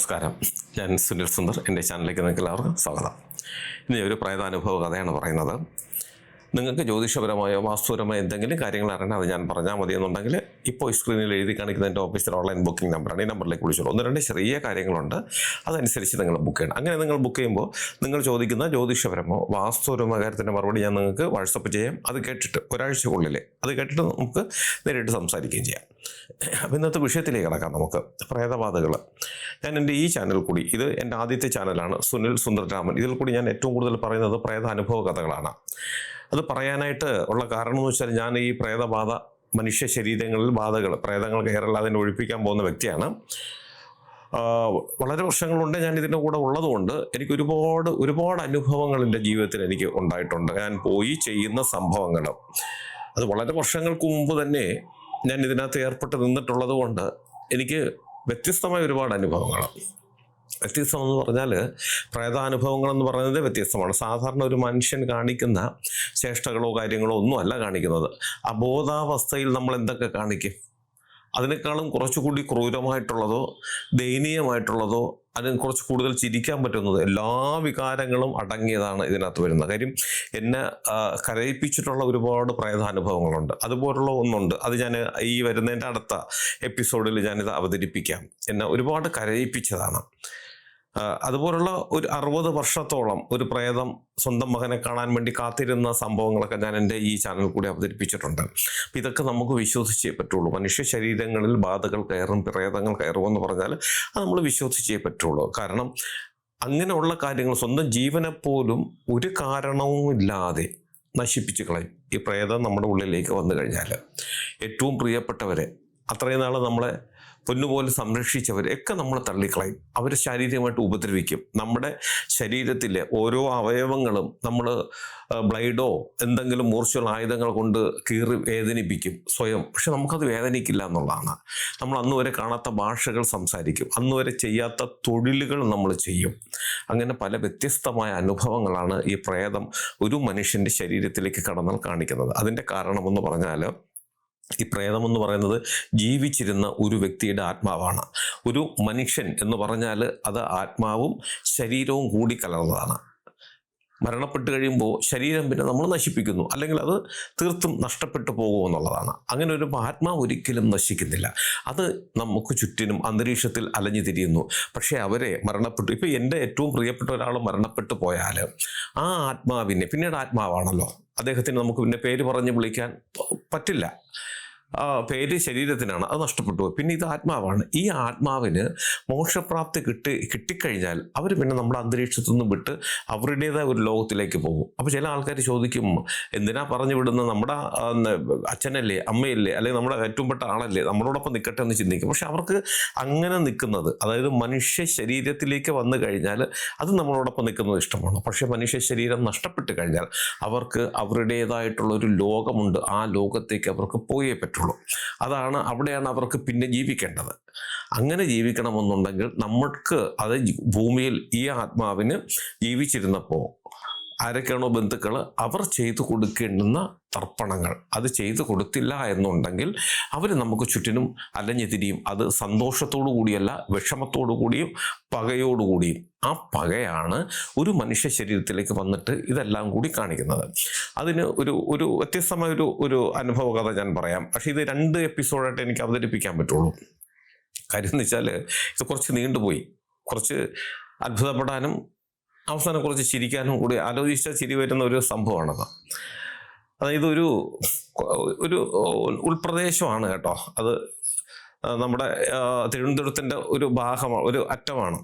നമസ്കാരം, ഞാൻ സുനിൽ സുന്ദർ. എൻ്റെ ചാനലിലേക്ക് നിങ്ങൾക്ക് എല്ലാവർക്കും സ്വാഗതം. ഇനി ഒരു പ്രേതാനുഭവ കഥയാണ് പറയുന്നത്. നിങ്ങൾക്ക് ജ്യോതിഷപരമായോ വാസ്തുപരമായോ എന്തെങ്കിലും കാര്യങ്ങൾ അറിയണം, അത് ഞാൻ പറഞ്ഞാൽ മതി എന്നുണ്ടെങ്കിൽ ഇപ്പോൾ സ്ക്രീനിൽ എഴുതി കാണിക്കുന്ന എൻ്റെ ഓഫീസിൽ ഓൺലൈൻ ബുക്കിംഗ് നമ്പറാണ്. ഈ നമ്പറിലേക്ക് വിളിച്ചോളൂ. 1-2 ചെറിയ കാര്യങ്ങളുണ്ട്, അതനുസരിച്ച് നിങ്ങൾ ബുക്ക് ചെയ്യണം. അങ്ങനെ നിങ്ങൾ ബുക്ക് ചെയ്യുമ്പോൾ നിങ്ങൾ ചോദിക്കുന്ന ജ്യോതിഷപരമോ വാസ്തുപരമോ കാര്യത്തിൻ്റെ മറുപടി ഞാൻ നിങ്ങൾക്ക് വാട്സപ്പ് ചെയ്യാം. അത് കേട്ടിട്ട് ഒരാഴ്ചക്കുള്ളിൽ അത് കേട്ടിട്ട് നമുക്ക് നേരിട്ട് സംസാരിക്കുകയും ചെയ്യാം. അപ്പോൾ ഇന്നത്തെ വിഷയത്തിലേക്ക് കിടക്കാം. നമുക്ക് പ്രേതബാധകൾ. ഞാൻ എൻ്റെ ഈ ചാനൽ കൂടി, ഇത് എൻ്റെ ആദ്യത്തെ ചാനലാണ്, സുനിൽ സുന്ദർ രാമൻ. ഇതിൽ കൂടി ഞാൻ ഏറ്റവും കൂടുതൽ പറയുന്നത് പ്രേതാനുഭവ കഥകളാണ്. അത് പറയാനായിട്ട് ഉള്ള കാരണം എന്ന് വെച്ചാൽ, ഞാൻ ഈ പ്രേതബാധ, മനുഷ്യ ശരീരങ്ങളിൽ ബാധകൾ, പ്രേതങ്ങൾ കയറല്ല, അതിനെ ഒഴിപ്പിക്കാൻ പോകുന്ന വ്യക്തിയാണ്. വളരെ വർഷങ്ങളുണ്ട് ഞാൻ ഇതിൻ്റെ കൂടെ ഉള്ളതുകൊണ്ട് എനിക്ക് ഒരുപാട് അനുഭവങ്ങൾ എൻ്റെ ജീവിതത്തിൽ എനിക്ക് ഉണ്ടായിട്ടുണ്ട്. ഞാൻ പോയി ചെയ്യുന്ന സംഭവങ്ങൾ, അത് വളരെ വർഷങ്ങൾക്ക് മുമ്പ് തന്നെ ഞാൻ ഇതിനകത്ത് ഏർപ്പെട്ട് നിന്നിട്ടുള്ളത് കൊണ്ട് എനിക്ക് വ്യത്യസ്തമായ ഒരുപാട് അനുഭവങ്ങൾ. വ്യത്യസ്തം എന്ന് പറഞ്ഞാൽ, പ്രേതാനുഭവങ്ങൾ എന്ന് പറയുന്നത് വ്യത്യസ്തമാണ്. സാധാരണ ഒരു മനുഷ്യൻ കാണിക്കുന്ന ചേഷ്ടകളോ കാര്യങ്ങളോ ഒന്നും അല്ല കാണിക്കുന്നത്. അബോധാവസ്ഥയിൽ നമ്മൾ എന്തൊക്കെ കാണിക്കും, അതിനേക്കാളും കുറച്ചുകൂടി ക്രൂരമായിട്ടുള്ളതോ ദയനീയമായിട്ടുള്ളതോ അതിന് കുറച്ച് കൂടുതൽ ചിരിക്കാൻ പറ്റുന്നത്, എല്ലാ വികാരങ്ങളും അടങ്ങിയതാണ് ഇതിനകത്ത് വരുന്നത്. കാര്യം എന്നെ കരയിപ്പിച്ചിട്ടുള്ള ഒരുപാട് പ്രേതാനുഭവങ്ങളുണ്ട്. അതുപോലുള്ള ഒന്നുണ്ട്, അത് ഞാൻ ഈ വരുന്നതിൻ്റെ അടുത്ത എപ്പിസോഡിൽ ഞാനിത് അവതരിപ്പിക്കാം. എന്നെ ഒരുപാട് കരയിപ്പിച്ചതാണ്. അതുപോലുള്ള ഒരു 60 വർഷത്തോളം ഒരു പ്രേതം സ്വന്തം മകനെ കാണാൻ വേണ്ടി കാത്തിരുന്ന സംഭവങ്ങളൊക്കെ ഞാൻ എൻ്റെ ഈ ചാനൽ കൂടി അവതരിപ്പിച്ചിട്ടുണ്ട്. അപ്പം ഇതൊക്കെ നമുക്ക് വിശ്വസിച്ചേ പറ്റുള്ളൂ. മനുഷ്യ ശരീരങ്ങളിൽ ബാധകൾ കയറും, പ്രേതങ്ങൾ കയറുമെന്ന് പറഞ്ഞാൽ അത് നമ്മൾ വിശ്വസിച്ചേ പറ്റുള്ളൂ. കാരണം അങ്ങനെയുള്ള കാര്യങ്ങൾ സ്വന്തം ജീവനെപ്പോലും ഒരു കാരണവുമില്ലാതെ നശിപ്പിച്ച് കളയും ഈ പ്രേതം നമ്മുടെ ഉള്ളിലേക്ക് വന്നു കഴിഞ്ഞാൽ. ഏറ്റവും പ്രിയപ്പെട്ടവരെ, അത്രയും നാൾ നമ്മളെ പൊന്നുപോലെ സംരക്ഷിച്ചവരെയൊക്കെ നമ്മൾ തള്ളിക്കളയും. അവർ ശാരീരികമായിട്ട് ഉപദ്രവിക്കും. നമ്മുടെ ശരീരത്തിലെ ഓരോ അവയവങ്ങളും നമ്മൾ ബ്ലേഡോ എന്തെങ്കിലും മൂർച്ചയുള്ള ആയുധങ്ങൾ കൊണ്ട് കീറി വേദനിപ്പിക്കും സ്വയം. പക്ഷെ നമുക്കത് വേദനിക്കില്ല എന്നുള്ളതാണ്. നമ്മൾ അന്ന് വരെ കാണാത്ത ഭാഷകൾ സംസാരിക്കും, അന്ന് വരെ ചെയ്യാത്ത തൊഴിലുകൾ നമ്മൾ ചെയ്യും. അങ്ങനെ പല വ്യത്യസ്തമായ അനുഭവങ്ങളാണ് ഈ പ്രേതം ഒരു മനുഷ്യൻ്റെ ശരീരത്തിലേക്ക് കടന്നാൽ കാണിക്കുന്നത്. അതിൻ്റെ കാരണമെന്ന് പറഞ്ഞാൽ, ഈ പ്രേതം എന്ന് പറയുന്നത് ജീവിച്ചിരുന്ന ഒരു വ്യക്തിയുടെ ആത്മാവാണ്. ഒരു മനുഷ്യൻ എന്ന് പറഞ്ഞാൽ അത് ആത്മാവും ശരീരവും കൂടി കലർന്നതാണ്. മരണപ്പെട്ട് കഴിയുമ്പോൾ ശരീരം പിന്നെ നമ്മൾ നശിപ്പിക്കുന്നു, അല്ലെങ്കിൽ അത് തീർത്തും നഷ്ടപ്പെട്ടു പോകുമെന്നുള്ളതാണ്. അങ്ങനെ ഒരു ആത്മാവ് ഒരിക്കലും നശിക്കുന്നില്ല. അത് നമുക്ക് ചുറ്റിനും അന്തരീക്ഷത്തിൽ അലഞ്ഞു തിരിയുന്നു. പക്ഷേ അവരെ മരണപ്പെട്ടു, ഇപ്പോൾ എൻ്റെ ഏറ്റവും പ്രിയപ്പെട്ട ഒരാൾ മരണപ്പെട്ടു പോയാൽ ആ ആത്മാവിനെ, പിന്നീട് ആത്മാവാണല്ലോ, അദ്ദേഹത്തിന് നമുക്ക് പിന്നെ പേര് പറഞ്ഞ് വിളിക്കാൻ പറ്റില്ല. പേര് ശരീരത്തിനാണ്, അത് നഷ്ടപ്പെട്ടു. പിന്നെ ഇത് ആത്മാവാണ്. ഈ ആത്മാവിന് മോക്ഷപ്രാപ്തി കിട്ടിക്കഴിഞ്ഞാൽ അവർ പിന്നെ നമ്മുടെ അന്തരീക്ഷത്തു നിന്നും വിട്ട് അവരുടേതായ ഒരു ലോകത്തിലേക്ക് പോകും. അപ്പോൾ ചില ആൾക്കാർ ചോദിക്കും, എന്തിനാ പറഞ്ഞു വിടുന്നത്, നമ്മുടെ അച്ഛനല്ലേ, അമ്മയല്ലേ, അല്ലെങ്കിൽ നമ്മുടെ ഏറ്റവും പെട്ട ആളല്ലേ, നമ്മളോടൊപ്പം നിൽക്കട്ടെ എന്ന് ചിന്തിക്കും. പക്ഷെ അവർക്ക് അങ്ങനെ നിൽക്കുന്നത്, അതായത് മനുഷ്യ ശരീരത്തിലേക്ക് വന്നു കഴിഞ്ഞാൽ അത് നമ്മളോടൊപ്പം നിൽക്കുന്നത് ഇഷ്ടമാണ്. പക്ഷെ മനുഷ്യ ശരീരം നഷ്ടപ്പെട്ട് കഴിഞ്ഞാൽ അവർക്ക് അവരുടേതായിട്ടുള്ളൊരു ലോകമുണ്ട്. ആ ലോകത്തേക്ക് അവർക്ക് പോയേ പറ്റും. അവിടെയാണ് അവർക്ക് പിന്നെ ജീവിക്കേണ്ടത്. അങ്ങനെ ജീവിക്കണമെന്നുണ്ടെങ്കിൽ നമ്മൾക്ക്, അത് ഭൂമിയിൽ ഈ ആത്മാവിന് ജീവിച്ചിരുന്നപ്പോൾ ആരൊക്കെയാണോ ബന്ധുക്കൾ, അവർ ചെയ്തു കൊടുക്കേണ്ടുന്ന തർപ്പണങ്ങൾ അത് ചെയ്തു കൊടുത്തില്ല എന്നുണ്ടെങ്കിൽ അവർ നമുക്ക് ചുറ്റിനും അലഞ്ഞു തിരിയും. അത് സന്തോഷത്തോടു കൂടിയല്ല, വിഷമത്തോടു കൂടിയും പകയോടുകൂടിയും. ആ പകയാണ് ഒരു മനുഷ്യ ശരീരത്തിലേക്ക് വന്നിട്ട് ഇതെല്ലാം കൂടി കാണിക്കുന്നത്. അതിന് ഒരു വ്യത്യസ്തമായ ഒരു അനുഭവ കഥ ഞാൻ പറയാം. പക്ഷേ ഇത് 2 എപ്പിസോഡായിട്ട് എനിക്ക് അവതരിപ്പിക്കാൻ പറ്റുള്ളൂ. കാര്യം എന്ന് വെച്ചാൽ ഇത് കുറച്ച് നീണ്ടുപോയി. കുറച്ച് അത്ഭുതപ്പെടാനും അവസാനം കുറച്ച് ചിരിക്കാനും കൂടി ആലോചിച്ച ചിരി വരുന്ന ഒരു സംഭവമാണത്. അതായത് ഒരു ഉൾപ്രദേശമാണ് കേട്ടോ. അത് നമ്മുടെ തിരുവനന്തപുരത്തിൻ്റെ ഒരു ഭാഗമാണ്, ഒരു അറ്റമാണ്.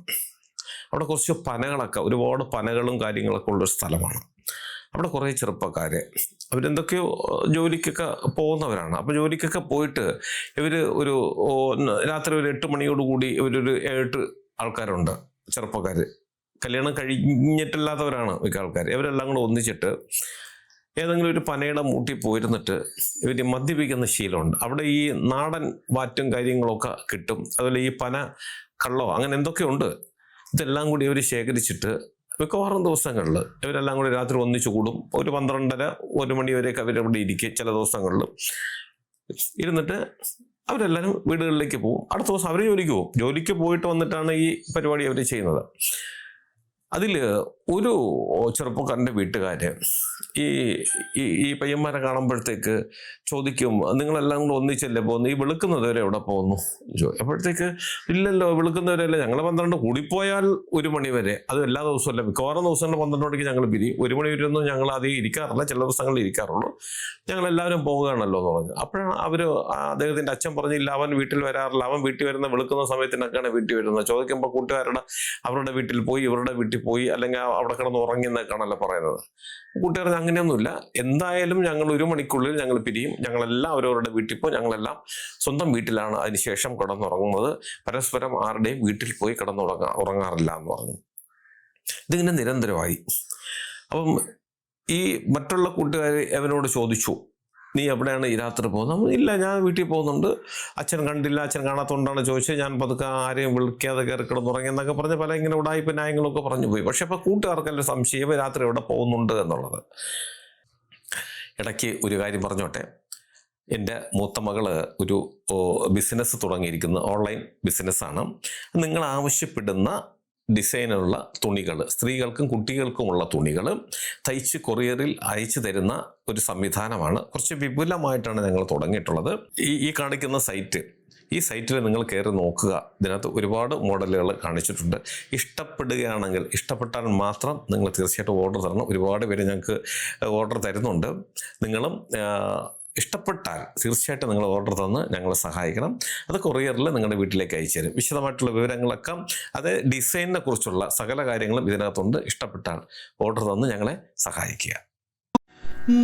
അവിടെ കുറച്ച് പനകളൊക്കെ, ഒരുപാട് പനകളും കാര്യങ്ങളൊക്കെ ഉള്ളൊരു സ്ഥലമാണ്. അവിടെ കുറേ ചെറുപ്പക്കാർ, അവരെന്തൊക്കെയോ ജോലിക്കൊക്കെ പോകുന്നവരാണ്. അപ്പോൾ ജോലിക്കൊക്കെ പോയിട്ട് ഇവർ രാത്രി ഒരു 8 മണിയോടുകൂടി ഇവരൊരു 7 ആൾക്കാരുണ്ട്, ചെറുപ്പക്കാർ. കല്യാണം കഴിഞ്ഞിട്ടില്ലാത്തവരാണ് മിക്ക ആൾക്കാർ. ഇവരെല്ലാം കൂടെ ഒന്നിച്ചിട്ട് ഏതെങ്കിലും ഒരു പനയുടെ മൂട്ടി പോയിരുന്നിട്ട് ഇവർ മദ്യപിക്കുന്ന ശീലമുണ്ട്. അവിടെ ഈ നാടൻ വാറ്റും കാര്യങ്ങളൊക്കെ കിട്ടും. അതുപോലെ ഈ പന കള്ളോ അങ്ങനെ എന്തൊക്കെയുണ്ട്. ഇതെല്ലാം കൂടി ഇവർ ശേഖരിച്ചിട്ട് മിക്കവാറും ദിവസങ്ങളിൽ ഇവരെല്ലാം കൂടി രാത്രി ഒന്നിച്ചു കൂടും. ഒരു 12:30-1 മണി വരെയൊക്കെ അവരവിടെ ഇരിക്കും. ചില ദിവസങ്ങളിൽ ഇരുന്നിട്ട് അവരെല്ലാവരും വീടുകളിലേക്ക് പോകും. അടുത്ത ദിവസം അവർ ജോലിക്ക് പോകും. ജോലിക്ക് പോയിട്ട് വന്നിട്ടാണ് ഈ പരിപാടി അവർ ചെയ്യുന്നത്. അതിൽ ഒരു ചെറുപ്പക്കാരൻ്റെ വീട്ടുകാര് ഈ ഈ പയ്യന്മാരെ കാണുമ്പോഴത്തേക്ക് ചോദിക്കും, നിങ്ങളെല്ലാം കൂടെ ഒന്നിച്ചല്ലേ പോകുന്നു, ഈ വെളുക്കുന്നവരെ എവിടെ പോകുന്നു? അപ്പോഴത്തേക്ക് ഇല്ലല്ലോ, വെളുക്കുന്നവരല്ലേ, ഞങ്ങൾ 12 കൂടിപ്പോയാൽ 1 മണി വരെ, അത് എല്ലാ ദിവസവും അല്ല, മിക്കവാറും ദിവസങ്ങളിൽ 12 മണിക്ക് ഞങ്ങൾ പിരിയും. 1 മണി വരെ ഒന്നും ഞങ്ങൾ അധികം ഇരിക്കാറില്ല, ചില ദിവസങ്ങളിൽ ഇരിക്കാറുള്ളൂ. ഞങ്ങളെല്ലാവരും പോവുകയാണല്ലോ എന്ന് പറഞ്ഞു. അപ്പോഴാണ് അദ്ദേഹത്തിൻ്റെ അച്ഛൻ പറഞ്ഞില്ല, അവൻ വീട്ടിൽ വരാറില്ല, അവൻ വീട്ടിൽ വരുന്ന വെളുക്കുന്ന സമയത്തിനൊക്കെയാണ് വീട്ടിൽ വരുന്നത്. ചോദിക്കുമ്പോൾ അവരുടെ വീട്ടിൽ പോയി, ഇവരുടെ വീട്ടിൽ പോയി, അല്ലെങ്കിൽ അവിടെ കിടന്ന് ഉറങ്ങിയെന്നൊക്കെയാണല്ലോ പറയുന്നത്. കൂട്ടുകാർ അങ്ങനെയൊന്നുമില്ല, എന്തായാലും ഞങ്ങൾ 1 മണിക്കുള്ളിൽ ഞങ്ങൾ പിരിയും, ഞങ്ങളെല്ലാം അവരവരുടെ വീട്ടിൽ പോയി, ഞങ്ങളെല്ലാം സ്വന്തം വീട്ടിലാണ് അതിനുശേഷം കിടന്നുറങ്ങുന്നത്, പരസ്പരം ആരുടെയും വീട്ടിൽ പോയി ഉറങ്ങാറില്ല എന്ന് പറഞ്ഞു. ഇതിങ്ങനെ നിരന്തരമായി. അപ്പം ഈ മറ്റുള്ള കൂട്ടുകാർ അവനോട് ചോദിച്ചു, നീ എവിടെയാണ് ഈ രാത്രി പോകുന്നത്? ഇല്ല, ഞാൻ വീട്ടിൽ പോകുന്നുണ്ട്, അച്ഛൻ കണ്ടില്ല, അച്ഛൻ കാണാത്തതുകൊണ്ടാണ് ചോദിച്ചത്, ഞാൻ പതുക്കെ ആരെയും വിളിക്കാതെ കയറി കിടന്നുറങ്ങിയെന്നൊക്കെ പറഞ്ഞ് പല ഇങ്ങനെ ഉടായിപ്പ് ന്യായങ്ങളൊക്കെ പറഞ്ഞു പോയി. പക്ഷെ അപ്പോൾ കൂട്ടുകാർക്കല്ല സംശയം രാത്രി എവിടെ പോകുന്നുണ്ട് എന്നുള്ളത്. ഇടയ്ക്ക് ഒരു കാര്യം പറഞ്ഞോട്ടെ, എൻ്റെ മൂത്ത മകള് ഒരു ബിസിനസ് തുടങ്ങിയിരിക്കുന്നത്, ഓൺലൈൻ ബിസിനസ്സാണ്. നിങ്ങൾ ആവശ്യപ്പെടുന്ന ഡിസൈനുള്ള തുണികൾ, സ്ത്രീകൾക്കും കുട്ടികൾക്കുമുള്ള തുണികൾ തയ്ച്ച് കൊറിയറിൽ അയച്ചു തരുന്ന ഒരു സംവിധാനമാണ്. കുറച്ച് വിപുലമായിട്ടാണ് ഞങ്ങൾ തുടങ്ങിയിട്ടുള്ളത്. ഈ കാണിക്കുന്ന ഈ സൈറ്റിൽ നിങ്ങൾ കയറി നോക്കുക. ഇതിനകത്ത് ഒരുപാട് മോഡലുകൾ കാണിച്ചിട്ടുണ്ട്. ഇഷ്ടപ്പെട്ടാൽ മാത്രം നിങ്ങൾ തീർച്ചയായിട്ടും ഓർഡർ തരണം. ഒരുപാട് പേര് ഞങ്ങൾക്ക് ഓർഡർ തരുന്നുണ്ട്. നിങ്ങളും ഇഷ്ടപ്പെട്ടാൽ തീർച്ചയായിട്ടും നിങ്ങൾ ഓർഡർ തന്ന് ഞങ്ങളെ സഹായിക്കണം. അത് കൊറിയറിൽ നിങ്ങളുടെ വീട്ടിലേക്ക് അയച്ചു തരും. വിശദമായിട്ടുള്ള വിവരങ്ങളൊക്കെ, അത് ഡിസൈനിനെ കുറിച്ചുള്ള സകല കാര്യങ്ങളും ഇതിനകത്തുണ്ട്. ഇഷ്ടപ്പെട്ടാൽ ഓർഡർ തന്ന് ഞങ്ങളെ സഹായിക്കുക.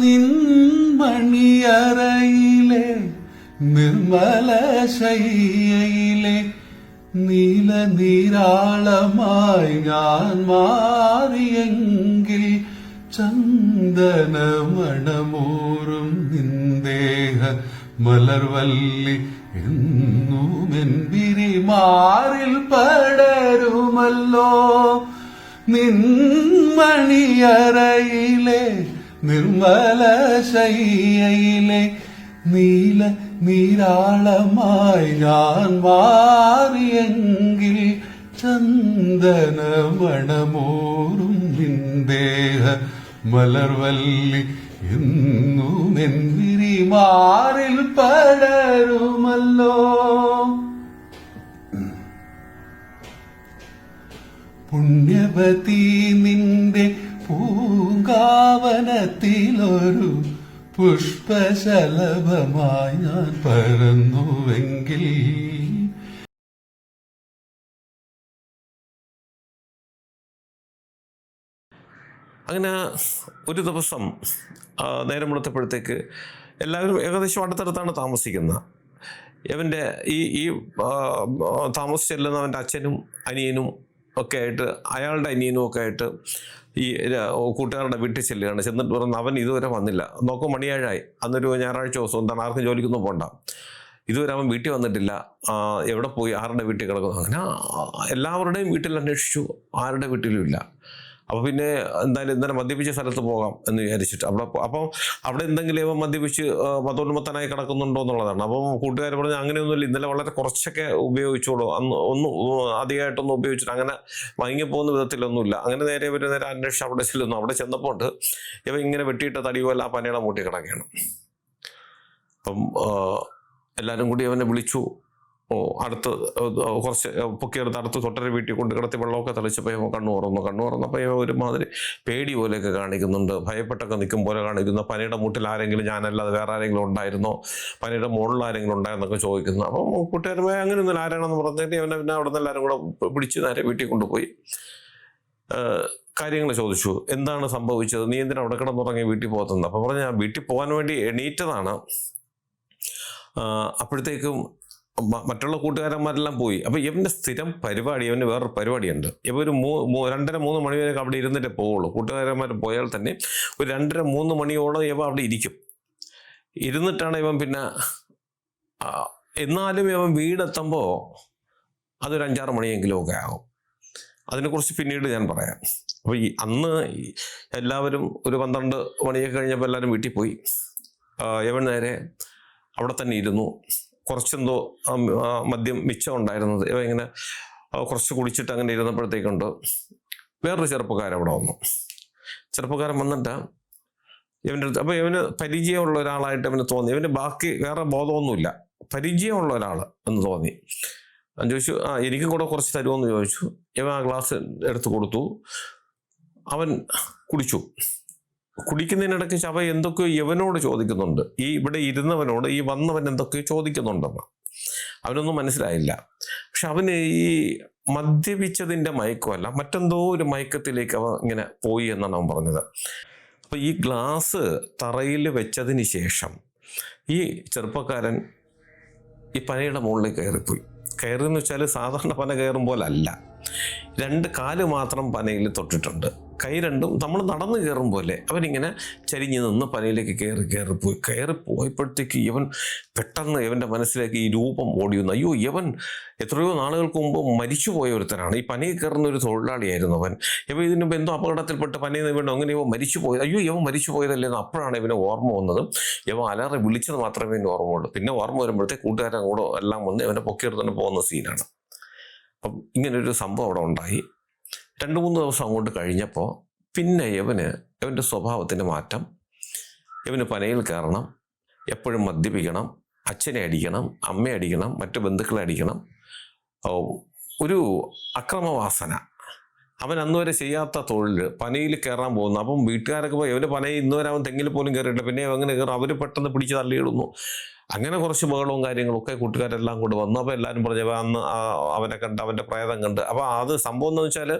നിൻമണിയറയിലെ നിർമ്മല ശയ്യയിലെ നീല നീരാളമായി ഞാൻ മാറിയെങ്കിൽ ചന്ദനമണമൂറും നിന്ദേഹ മലർവല്ലി എന്നുമെൻവിരി മാറിൽ പടരുമല്ലോ. നിൻമണിയറയിലെ നിർമ്മല ശയ്യയിലെ നീല നീരാളമായി ഞാൻ മാറിയെങ്കിൽ ചന്ദനമണമൂറും നിന്ദേഹ മലർവല്ലി എന്നുമെൻവിരി മാറിൽ പടരുമല്ലോ. പുണ്യവതി നിന്റെ പൂങ്കാവനത്തിലൊരു പുഷ്പശലഭമായി ഞാൻ പറന്നുവെങ്കിൽ. അങ്ങനെ ഒരു ദിവസം നേരം വെളുത്തപ്പോഴത്തേക്ക് എല്ലാവരും ഏകദേശം അടുത്തടുത്താണ് താമസിക്കുന്നത്. ഇവൻ്റെ ഈ താമസിച്ച് ചെല്ലുന്നവൻ്റെ അച്ഛനും അനിയനും ഒക്കെ ആയിട്ട്, അയാളുടെ അനിയനും ഒക്കെ ആയിട്ട് ഈ കൂട്ടുകാരുടെ വീട്ടിൽ ചെല്ലുകയാണ്. ചെന്നിട്ട് പറഞ്ഞ് അവൻ ഇതുവരെ വന്നില്ല. നോക്കും, മണിയേഴായി. അന്നൊരു ഞായറാഴ്ച ദിവസം, എന്താണ്, ആർക്കും ജോലിക്കൊന്നും പോകണ്ട. ഇതുവരെ അവൻ വീട്ടിൽ വന്നിട്ടില്ല, എവിടെ പോയി, ആരുടെ വീട്ടിൽ കിടക്കുന്നു. അങ്ങനെ എല്ലാവരുടെയും വീട്ടിൽ അന്വേഷിച്ചു, ആരുടെ വീട്ടിലും ഇല്ല. അപ്പോൾ പിന്നെ എന്തായാലും ഇന്നലെ മദ്യപിച്ച സ്ഥലത്ത് പോകാം എന്ന് വിചാരിച്ചിട്ട് അവിടെ എന്തെങ്കിലും ഇവ മദ്യപിച്ച് മതോന്മത്തനായി കിടക്കുന്നുണ്ടോ എന്നുള്ളതാണ്. അപ്പം കൂട്ടുകാർ പറഞ്ഞ് അങ്ങനെയൊന്നുമില്ല, ഇന്നലെ വളരെ കുറച്ചൊക്കെ ഉപയോഗിച്ചോളൂ, ഒന്നും അധികമായിട്ടൊന്നും ഉപയോഗിച്ചിട്ട് അങ്ങനെ മയങ്ങിപ്പോകുന്ന വിധത്തിലൊന്നുമില്ല. അങ്ങനെ നേരെ അന്വേഷിച്ച് അവിടെ ചെല്ലുന്നു. അവിടെ ചെന്നപ്പോൾ ഇവ ഇങ്ങനെ വെട്ടിയിട്ട തടി പോലെ ആ പനയുടെ മൂട്ടി കിടക്കുകയാണ്. അപ്പം എല്ലാവരും കൂടി അവനെ വിളിച്ചു. അടുത്ത് കുറച്ച് പൊക്കിയെടുത്ത് അടുത്ത് തൊട്ടര വീട്ടിൽ കൊണ്ട് കിടത്തി വെള്ളമൊക്കെ തെളിച്ചപ്പോൾ ഇവ കണ്ണു തുറന്നപ്പോൾ ഇവ ഒരുമാതിരി പേടി പോലെയൊക്കെ കാണിക്കുന്നുണ്ട്, ഭയപ്പെട്ടൊക്കെ നിൽക്കും പോലെ കാണിക്കുന്നു. പനയുടെ മൂട്ടിൽ ആരെങ്കിലും, ഞാനല്ലാതെ വേറെ ആരെങ്കിലും ഉണ്ടായിരുന്നോ, പനയുടെ മുകളിൽ ആരെങ്കിലും ഉണ്ടായെന്നൊക്കെ ചോദിക്കുന്നു. അപ്പം കൂട്ടുകാരുമായി അങ്ങനെയൊന്നും ആരാണെന്ന് പറഞ്ഞിട്ട് അവനെ പിന്നെ അവിടെ നിന്ന് എല്ലാവരും കൂടെ പിടിച്ച് നേരെ വീട്ടിൽ കൊണ്ടുപോയി കാര്യങ്ങൾ ചോദിച്ചു. എന്താണ് സംഭവിച്ചത്, നീ എന്തിനാ അവിടെ കിടന്നുറങ്ങി വീട്ടിൽ പോകുന്നത്? അപ്പം പറഞ്ഞ് ഞാൻ വീട്ടിൽ പോകാൻ വേണ്ടി എണീറ്റതാണ്. അപ്പോഴത്തേക്കും മറ്റുള്ള കൂട്ടുകാരന്മാരെല്ലാം പോയി. അപ്പോൾ ഇവൻ്റെ സ്ഥിരം പരിപാടി, ഇവന് വേറൊരു പരിപാടിയുണ്ട്. ഇവ ഒരു 2:30-3 മണി വരെ അവിടെ ഇരുന്നിട്ടേ പോവുള്ളൂ. കൂട്ടുകാരന്മാർ പോയാൽ തന്നെ ഒരു 2:30-3 മണിയോളം ഇവ അവിടെ ഇരിക്കും. ഇരുന്നിട്ടാണ് ഇവൻ പിന്നെ, എന്നാലും ഇവൻ വീടെത്തുമ്പോൾ അതൊരു 5-6 മണിയെങ്കിലും ഒക്കെ ആകും. അതിനെക്കുറിച്ച് പിന്നീട് ഞാൻ പറയാം. അപ്പോൾ അന്ന് എല്ലാവരും ഒരു 12 മണിയൊക്കെ കഴിഞ്ഞപ്പോൾ എല്ലാവരും വീട്ടിൽ പോയി. ഇവൻ നേരെ അവിടെ തന്നെ ഇരുന്നു. കുറച്ചെന്തോ മദ്യം മിച്ചം ഉണ്ടായിരുന്നത്. ഇവ ഇങ്ങനെ കുറച്ച് കുടിച്ചിട്ട് അങ്ങനെ ഇരുന്നപ്പോഴത്തേക്കുണ്ട് വേറൊരു ചെറുപ്പക്കാരൻ അവിടെ വന്നു. ചെറുപ്പക്കാരൻ വന്നിട്ട് ഇവൻ്റെ അടുത്ത്, അപ്പോൾ ഇവന് പരിചയമുള്ള ഒരാളായിട്ട് ഇവന് തോന്നി. ഇവന് ബാക്കി വേറെ ബോധമൊന്നുമില്ല, പരിചയമുള്ള ഒരാൾ എന്ന് തോന്നി. ഞാൻ ചോദിച്ചു, എനിക്കും കൂടെ കുറച്ച് തരുമോയെന്ന് ചോദിച്ചു. ഇവൻ ആ ഗ്ലാസ് എടുത്ത് കൊടുത്തു. അവൻ കുടിച്ചു. കുടിക്കുന്നതിനിടയ്ക്ക് ചവ എന്തൊക്കെയോ യവനോട് ചോദിക്കുന്നുണ്ട്, ഈ ഇവിടെ ഇരുന്നവനോട് ഈ വന്നവൻ എന്തൊക്കെയോ ചോദിക്കുന്നുണ്ടെന്ന്. അവനൊന്നും മനസ്സിലായില്ല. പക്ഷെ അവന് ഈ മദ്യപിച്ചതിൻ്റെ മയക്കമല്ല, മറ്റെന്തോ ഒരു മയക്കത്തിലേക്ക് അവൻ ഇങ്ങനെ പോയി എന്നാണ് അവൻ പറഞ്ഞത്. അപ്പോൾ ഈ ഗ്ലാസ് തറയിൽ വെച്ചതിന് ശേഷം ഈ ചെറുപ്പക്കാരൻ ഈ പനയുടെ മുകളിൽ കയറിപ്പോയി. കയറിയെന്ന് വെച്ചാൽ സാധാരണ പന കയറും പോലെ അല്ല, 2 കാല് മാത്രം പനയിൽ തൊട്ടിട്ടുണ്ട്. കൈ രണ്ടും നമ്മൾ നടന്നു കയറും പോലെ അവനിങ്ങനെ ചരിഞ്ഞ് നിന്ന് പനയിലേക്ക് കയറിപ്പോയപ്പോഴത്തേക്ക് ഇവൻ പെട്ടെന്ന് ഇവൻ്റെ മനസ്സിലേക്ക് ഈ രൂപം ഓടി വന്നു. അയ്യോ, ഇവൻ എത്രയോ നാളുകൾക്ക് മുമ്പ് മരിച്ചുപോയ ഒരുത്തനാണ്. ഈ പനയിൽ കയറുന്ന ഒരു തൊഴിലാളിയായിരുന്നു അവൻ. ഇവൻ ഇതിന് മുമ്പ് എന്തോ അപകടത്തിൽപ്പെട്ട് പനയിൽ നിന്ന് വീണ്ടും അങ്ങനെ ഇവൻ മരിച്ചുപോയത്. അയ്യോ, ഇവൻ മരിച്ചുപോയതല്ലേന്ന് അപ്പോഴാണ് ഇവന് ഓർമ്മ വന്നതും. ഇവൻ അലറി വിളിച്ചത് മാത്രമേ ഇവന് ഓർമ്മയുള്ളൂ. പിന്നെ ഓർമ്മ വരുമ്പോഴത്തേക്ക് കൂട്ടുകാരൻ കൂടെ എല്ലാം വന്ന് ഇവനെ പൊക്കിയെടുത്തുകൊണ്ട് പോകുന്ന സീനാണ്. അപ്പം ഇങ്ങനൊരു സംഭവം അവിടെ ഉണ്ടായി. 2-3 ദിവസം അങ്ങോട്ട് കഴിഞ്ഞപ്പോൾ പിന്നെ ഇവൻ്റെ സ്വഭാവത്തിൻ്റെ മാറ്റം. ഇവന് പനയിൽ കയറണം, എപ്പോഴും മദ്യപിക്കണം, അച്ഛനെ അടിക്കണം, അമ്മയെ അടിക്കണം, മറ്റു ബന്ധുക്കളെ അടിക്കണം, ഒരു അക്രമവാസന. അവൻ അന്നുവരെ ചെയ്യാത്ത തൊഴിൽ പനയിൽ കയറാൻ പോകുന്നു. അപ്പം വീട്ടുകാരൊക്കെ പോയി ഇവന് പനയിൽ ഇന്നുവരെ അവൻ തെങ്ങിൽ പോലും കയറിയിട്ടില്ല, പിന്നെ എങ്ങനെ കയറും? അവർ പെട്ടെന്ന് പിടിച്ച് തള്ളിയിടുന്നു. അങ്ങനെ കുറച്ച് ബഹളവും കാര്യങ്ങളൊക്കെ കൂട്ടുകാരെല്ലാം കൊണ്ട് വന്നു. അപ്പോൾ എല്ലാവരും പറഞ്ഞു അന്ന് അവനെ കണ്ട്, അവൻ്റെ പ്രേതം കണ്ട്. അപ്പോൾ അത് സംഭവം എന്ന് വെച്ചാൽ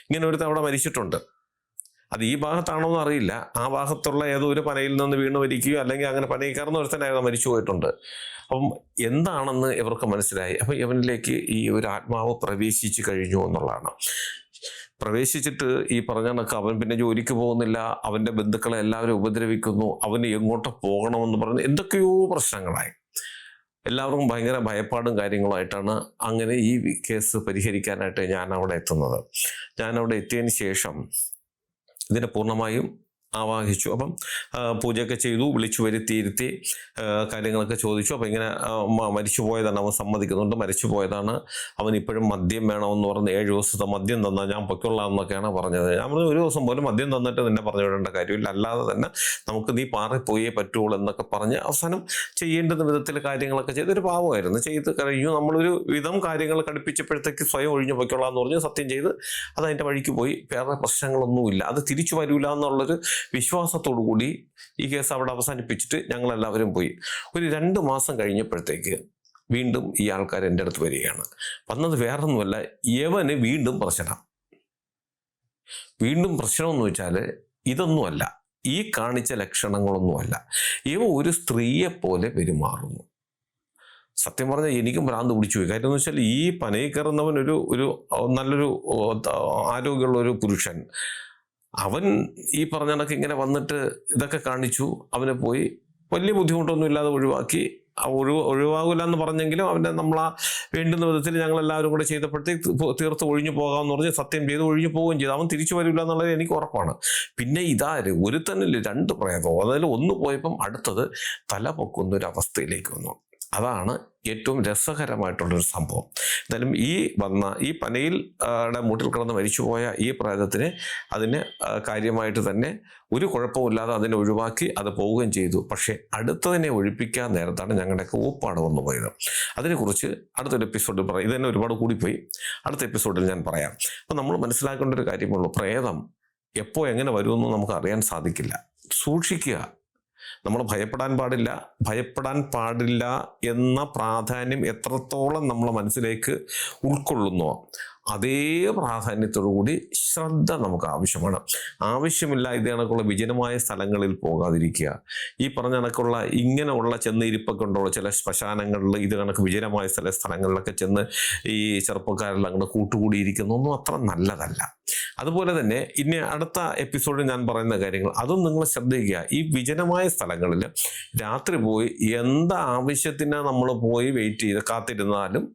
ഇങ്ങനെ ഒരുത്തൻ അവിടെ മരിച്ചിട്ടുണ്ട്. അത് ഈ ഭാഗത്താണോ എന്ന് അറിയില്ല. ആ ഭാഗത്തുള്ള ഏതോ ഒരു പനയിൽ നിന്ന് വീണ് മരിക്കുകയോ അല്ലെങ്കിൽ അങ്ങനെ പനയിൽ കയറുന്ന ഒരുത്തനായിരുന്നു മരിച്ചു പോയിട്ടുണ്ട്. അപ്പം എന്താണെന്ന് ഇവർക്ക് മനസ്സിലായി. അപ്പം ഇവനിലേക്ക് ഈ ഒരു ആത്മാവ് പ്രവേശിച്ചു കഴിഞ്ഞു എന്നുള്ളതാണ്. പ്രവേശിച്ചിട്ട് ഈ പറഞ്ഞ കണക്ക് അവൻ പിന്നെ ജോലിക്ക് പോകുന്നില്ല, അവൻ്റെ ബന്ധുക്കളെ എല്ലാവരും ഉപദ്രവിക്കുന്നു, അവന് എങ്ങോട്ട് പോകണമെന്ന് പറഞ്ഞ് എന്തൊക്കെയോ പ്രശ്നങ്ങളായി. എല്ലാവർക്കും ഭയങ്കര ഭയപ്പാടും കാര്യങ്ങളുമായിട്ടാണ് അങ്ങനെ ഈ കേസ് പരിഹരിക്കാനായിട്ട് ഞാൻ അവിടെ എത്തുന്നത്. ഞാൻ അവിടെ എത്തിയതിന് ശേഷം ഇതിനെ പൂർണ്ണമായും ആവാഹിച്ചു. അപ്പം പൂജയൊക്കെ ചെയ്തു, വിളിച്ചു വരുത്തിയിരുത്തി കാര്യങ്ങളൊക്കെ ചോദിച്ചു. അപ്പം ഇങ്ങനെ മരിച്ചു പോയതാണ്, അവൻ സമ്മതിക്കുന്നുണ്ട് മരിച്ചു പോയതാണ്. അവൻ ഇപ്പോഴും മദ്യം വേണമെന്ന് പറഞ്ഞ് 7 ദിവസത്തെ മദ്യം തന്നാൽ ഞാൻ പൊയ്ക്കൊള്ളാം എന്നൊക്കെയാണ് പറഞ്ഞത്. ഞാൻ പറഞ്ഞു, 1 ദിവസം പോലും മദ്യം തന്നിട്ട് നിന്നെ പറഞ്ഞു വിടേണ്ട കാര്യമില്ല, അല്ലാതെ തന്നെ നമുക്ക് നീ പാറിപ്പോയേ പറ്റുള്ളൂ എന്നൊക്കെ പറഞ്ഞ് അവസാനം ചെയ്യേണ്ടുന്ന വിധത്തിൽ കാര്യങ്ങളൊക്കെ ചെയ്തൊരു പാവമായിരുന്നു. ചെയ്ത് കഴിഞ്ഞു. നമ്മളൊരു വിധം കാര്യങ്ങൾ കടുപ്പിച്ചപ്പോഴത്തേക്ക് സ്വയം ഒഴിഞ്ഞു പൊയ്ക്കൊള്ളാം എന്ന് പറഞ്ഞ് സത്യം ചെയ്ത് അത് അതിൻ്റെ വഴിക്ക് പോയി. വേറെ പ്രശ്നങ്ങളൊന്നുമില്ല. അത് തിരിച്ചു വരില്ല എന്നുള്ളൊരു വിശ്വാസത്തോടു കൂടി ഈ കേസ് അവിടെ അവസാനിപ്പിച്ചിട്ട് ഞങ്ങളെല്ലാവരും പോയി. ഒരു 2 മാസം കഴിഞ്ഞപ്പോഴത്തേക്ക് വീണ്ടും ഈ ആൾക്കാർ എൻ്റെ അടുത്ത് വരികയാണ്. വന്നത് വേറൊന്നുമല്ല, യവന് വീണ്ടും പ്രശ്നം. വീണ്ടും പ്രശ്നമെന്ന് വെച്ചാൽ ഇതൊന്നുമല്ല, ഈ കാണിച്ച ലക്ഷണങ്ങളൊന്നുമല്ല. ഇവ ഒരു സ്ത്രീയെ പോലെ പെരുമാറുന്നു. സത്യം പറഞ്ഞാൽ എനിക്കും ഭ്രാന്ത് പിടിച്ചു പോയി. കാര്യം എന്ന് വെച്ചാൽ ഈ പനയിൽ കയറുന്നവൻ ഒരു നല്ലൊരു ആരോഗ്യമുള്ള ഒരു പുരുഷൻ. അവൻ ഈ പറഞ്ഞ കണക്ക് ഇങ്ങനെ വന്നിട്ട് ഇതൊക്കെ കാണിച്ചു. അവനെ പോയി വലിയ ബുദ്ധിമുട്ടൊന്നും ഇല്ലാതെ ഒഴിവാക്കി. ഒഴിവാകില്ല എന്ന് പറഞ്ഞെങ്കിലും അവൻ്റെ നമ്മളാ വേണ്ടുന്ന വിധത്തിൽ ഞങ്ങളെല്ലാവരും കൂടെ ചെയ്തപ്പോഴത്തേക്ക് തീർത്ത് ഒഴിഞ്ഞു പോകാമെന്ന് പറഞ്ഞ് സത്യം ചെയ്ത് ഒഴിഞ്ഞു പോവുകയും ചെയ്തു. അവൻ തിരിച്ചു വരില്ല എന്നുള്ളത് എനിക്ക് ഉറപ്പാണ്. പിന്നെ ഇതാര് ഒരുത്തനിൽ 2 പ്രേതം, അതിൽ ഒന്ന് പോയപ്പം അടുത്തത് തല പൊക്കുന്ന ഒരു അവസ്ഥയിലേക്ക് വന്നു. അതാണ് ഏറ്റവും രസകരമായിട്ടുള്ളൊരു സംഭവം. എന്തായാലും ഈ പനയിൽ മൂട്ടിൽ കിടന്ന് മരിച്ചുപോയ ഈ പ്രേതത്തിന് അതിന് കാര്യമായിട്ട് തന്നെ ഒരു കുഴപ്പമില്ലാതെ അതിനെ ഒഴിവാക്കി അത് പോവുകയും ചെയ്തു. പക്ഷേ അടുത്തതിനെ ഒഴിപ്പിക്കാൻ നേരത്താണ് ഞങ്ങളുടെയൊക്കെ ഊപ്പാട് വന്നു പോയത്. അതിനെക്കുറിച്ച് അടുത്തൊരു എപ്പിസോഡിൽ പറയാം. ഇത് തന്നെ ഒരുപാട് കൂടിപ്പോയി, അടുത്ത എപ്പിസോഡിൽ ഞാൻ പറയാം. അപ്പം നമ്മൾ മനസ്സിലാക്കേണ്ട ഒരു കാര്യമുള്ളൂ, പ്രേതം എപ്പോൾ എങ്ങനെ വരുമെന്ന് നമുക്ക് അറിയാൻ സാധിക്കില്ല. സൂക്ഷിക്കുക. നമ്മൾ ഭയപ്പെടാൻ പാടില്ല എന്ന പ്രാധാന്യം എത്രത്തോളം നമ്മളെ മനസ്സിലേക്ക് ഉൾക്കൊള്ളുന്നോ അതേ പ്രാധാന്യത്തോടു കൂടി ശ്രദ്ധ നമുക്ക് ആവശ്യമാണ്. ആവശ്യമില്ല ഇത് കണക്കുള്ള വിജനമായ സ്ഥലങ്ങളിൽ പോകാതിരിക്കുക. ഈ പറഞ്ഞ കണക്കുള്ള ഇങ്ങനെയുള്ള ചെന്ന് ഇരിപ്പൊക്കെ ഉണ്ടോ ചില ശ്മശാനങ്ങളിൽ, ഇത് കണക്ക് വിജനമായ സ്ഥലങ്ങളിലൊക്കെ ചെന്ന് ഈ ചെറുപ്പക്കാരെല്ലാം അങ്ങനെ കൂട്ടുകൂടിയിരിക്കുന്നൊന്നും അത്ര നല്ലതല്ല. അതുപോലെ തന്നെ ഇനി അടുത്ത എപ്പിസോഡിൽ ഞാൻ പറയുന്ന കാര്യങ്ങൾ അതും നിങ്ങൾ ശ്രദ്ധിക്കുക. ഈ വിജനമായ സ്ഥലങ്ങളിൽ രാത്രി പോയി എന്താവശ്യത്തിനാണ് നമ്മൾ പോയി വെയിറ്റ് ചെയ്ത് കാത്തിരുന്നാലും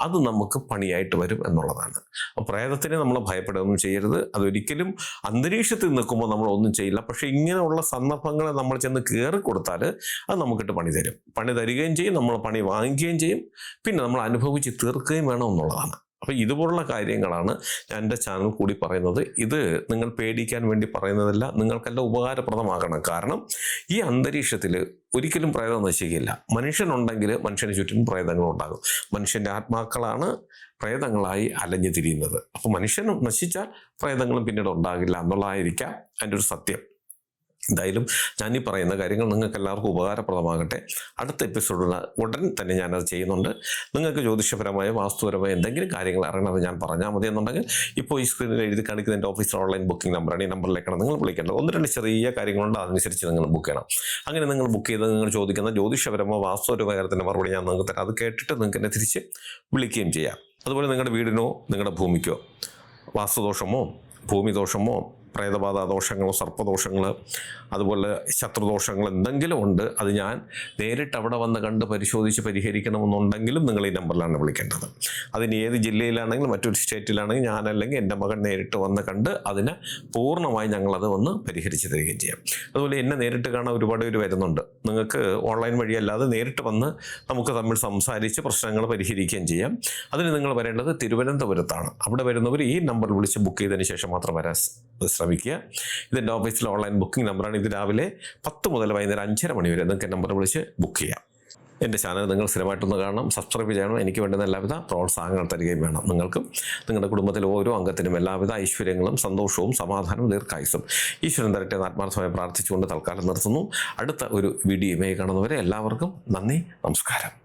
അത് നമുക്ക് പണിയായിട്ട് വരും എന്നുള്ളതാണ്. തന്നെയാണ്. അപ്പോൾ പ്രേതത്തിനെ നമ്മൾ ഭയപ്പെടുകയൊന്നും ചെയ്യരുത്. അതൊരിക്കലും അന്തരീക്ഷത്തിൽ നിൽക്കുമ്പോൾ നമ്മളൊന്നും ചെയ്യില്ല. പക്ഷേ ഇങ്ങനെയുള്ള സന്ദർഭങ്ങളെ നമ്മൾ ചെന്ന് കയറി കൊടുത്താൽ അത് നമുക്കിട്ട് പണി തരും. പണി തരികയും ചെയ്യും, നമ്മൾ പണി വാങ്ങിക്കുകയും ചെയ്യും, പിന്നെ നമ്മൾ അനുഭവിച്ച് തീർക്കുകയും വേണം എന്നുള്ളതാണ്. അപ്പോൾ ഇതുപോലുള്ള കാര്യങ്ങളാണ് ഞാൻ എൻ്റെ ചാനൽ കൂടി പറയുന്നത്. ഇത് നിങ്ങൾ പേടിക്കാൻ വേണ്ടി പറയുന്നതല്ല, നിങ്ങൾക്കെല്ലാം ഉപകാരപ്രദമാകണം. കാരണം ഈ അന്തരീക്ഷത്തിൽ ഒരിക്കലും പ്രേതം നശിക്കില്ല. മനുഷ്യനുണ്ടെങ്കിൽ മനുഷ്യന് ചുറ്റും പ്രേതങ്ങളുണ്ടാകും. മനുഷ്യൻ്റെ ആത്മാക്കളാണ് പ്രേതങ്ങളായി അലഞ്ഞു തിരിയുന്നത്. അപ്പോൾ മനുഷ്യനും നശിച്ചാൽ പ്രേതങ്ങളും പിന്നീട് ഉണ്ടാകില്ല എന്നുള്ളതായിരിക്കാം അതിൻ്റെ ഒരു സത്യം. എന്തായാലും ഞാനീ പറയുന്ന കാര്യങ്ങൾ നിങ്ങൾക്ക് എല്ലാവർക്കും ഉപകാരപ്രദമാകട്ടെ. അടുത്ത എപ്പിസോഡിൽ ഉടൻ തന്നെ ഞാനത് ചെയ്യുന്നുണ്ട്. നിങ്ങൾക്ക് ജ്യോതിഷപരമായ വാസ്തുപരമായ എന്തെങ്കിലും കാര്യങ്ങൾ അറിയണത് ഞാൻ പറഞ്ഞാൽ മതി എന്നുണ്ടെങ്കിൽ ഇപ്പോൾ ഈ സ്ക്രീനിൽ എഴുതി കാണിക്കുന്ന എൻ്റെ ഓഫീസിൽ ഓൺലൈൻ ബുക്കിംഗ് നമ്പറാണ്. ഈ നമ്പറിലേക്കാണ് നിങ്ങൾ വിളിക്കേണ്ടത്. 1-2 ചെറിയ കാര്യങ്ങളുണ്ട്, അതനുസരിച്ച് നിങ്ങൾ ബുക്ക് ചെയ്യണം. അങ്ങനെ നിങ്ങൾ ബുക്ക് ചെയ്ത് നിങ്ങൾ ചോദിക്കുന്ന ജ്യോതിഷപരമോ വാസ്തുപരമോ കാര്യത്തിൻ്റെ മറുപടി ഞാൻ നിങ്ങൾക്ക് തരാം. അത് കേട്ടിട്ട് നിങ്ങൾക്ക് എന്നെ തിരിച്ച് വിളിക്കുകയും ചെയ്യാം. അതുപോലെ നിങ്ങളുടെ വീടിനോ നിങ്ങളുടെ ഭൂമിക്കോ വാസ്തുദോഷമോ ഭൂമിദോഷമോ പ്രേതബാധ ദോഷങ്ങളോ സർപ്പദോഷങ്ങൾ അതുപോലെ ശത്രുദോഷങ്ങൾ എന്തെങ്കിലും ഉണ്ട്, അത് ഞാൻ നേരിട്ട് അവിടെ വന്ന് കണ്ട് പരിശോധിച്ച് പരിഹരിക്കണമെന്നുണ്ടെങ്കിലും നിങ്ങൾ ഈ നമ്പറിലാണ് വിളിക്കേണ്ടത്. അതിന് ഏത് ജില്ലയിലാണെങ്കിലും മറ്റൊരു സ്റ്റേറ്റിലാണെങ്കിൽ ഞാനല്ലെങ്കിൽ എൻ്റെ മകൻ നേരിട്ട് വന്ന് കണ്ട് അതിനെ പൂർണ്ണമായി ഞങ്ങളത് വന്ന് പരിഹരിച്ച് തരികയും ചെയ്യാം. അതുപോലെ എന്നെ നേരിട്ട് കാണാൻ ഒരുപാട് പേര് വരുന്നുണ്ട്. നിങ്ങൾക്ക് ഓൺലൈൻ വഴിയല്ലാതെ നേരിട്ട് വന്ന് നമുക്ക് തമ്മിൽ സംസാരിച്ച് പ്രശ്നങ്ങൾ പരിഹരിക്കുകയും ചെയ്യാം. അതിന് നിങ്ങൾ വരേണ്ടത് തിരുവനന്തപുരത്താണ്. അവിടെ വരുന്നവർ ഈ നമ്പറിൽ വിളിച്ച് ബുക്ക് ചെയ്തതിന് ശേഷം മാത്രം വരാൻ ശ്രമിക്കുക. ഇതെൻ്റെ ഓഫീസിലെ ഓൺലൈൻ ബുക്കിംഗ് നമ്പറാണ്. ഇത് രാവിലെ 10 മുതൽ വൈകുന്നേരം 5:30 മണി വരെ നിങ്ങൾക്ക് നമ്പർ വിളിച്ച് ബുക്ക് ചെയ്യാം. എൻ്റെ ചാനൽ നിങ്ങൾ സ്ഥിരമായിട്ടൊന്ന് കാണണം, സബ്സ്ക്രൈബ് ചെയ്യണം. എനിക്ക് വേണ്ടുന്ന എല്ലാവിധ പ്രോത്സാഹനങ്ങൾ തരികയും വേണം. നിങ്ങൾക്കും നിങ്ങളുടെ കുടുംബത്തിലെ ഓരോ അംഗത്തിനും എല്ലാവിധ ഐശ്വര്യങ്ങളും സന്തോഷവും സമാധാനവും ദീർഘായുസ്സും ഈശ്വരൻ തരട്ടെ എന്ന് ആത്മാർത്ഥമായി പ്രാർത്ഥിച്ചുകൊണ്ട് തൽക്കാലം നിർത്തുന്നു. അടുത്ത ഒരു വീഡിയോയുമായി കാണുന്നവരെ എല്ലാവർക്കും നന്ദി, നമസ്കാരം.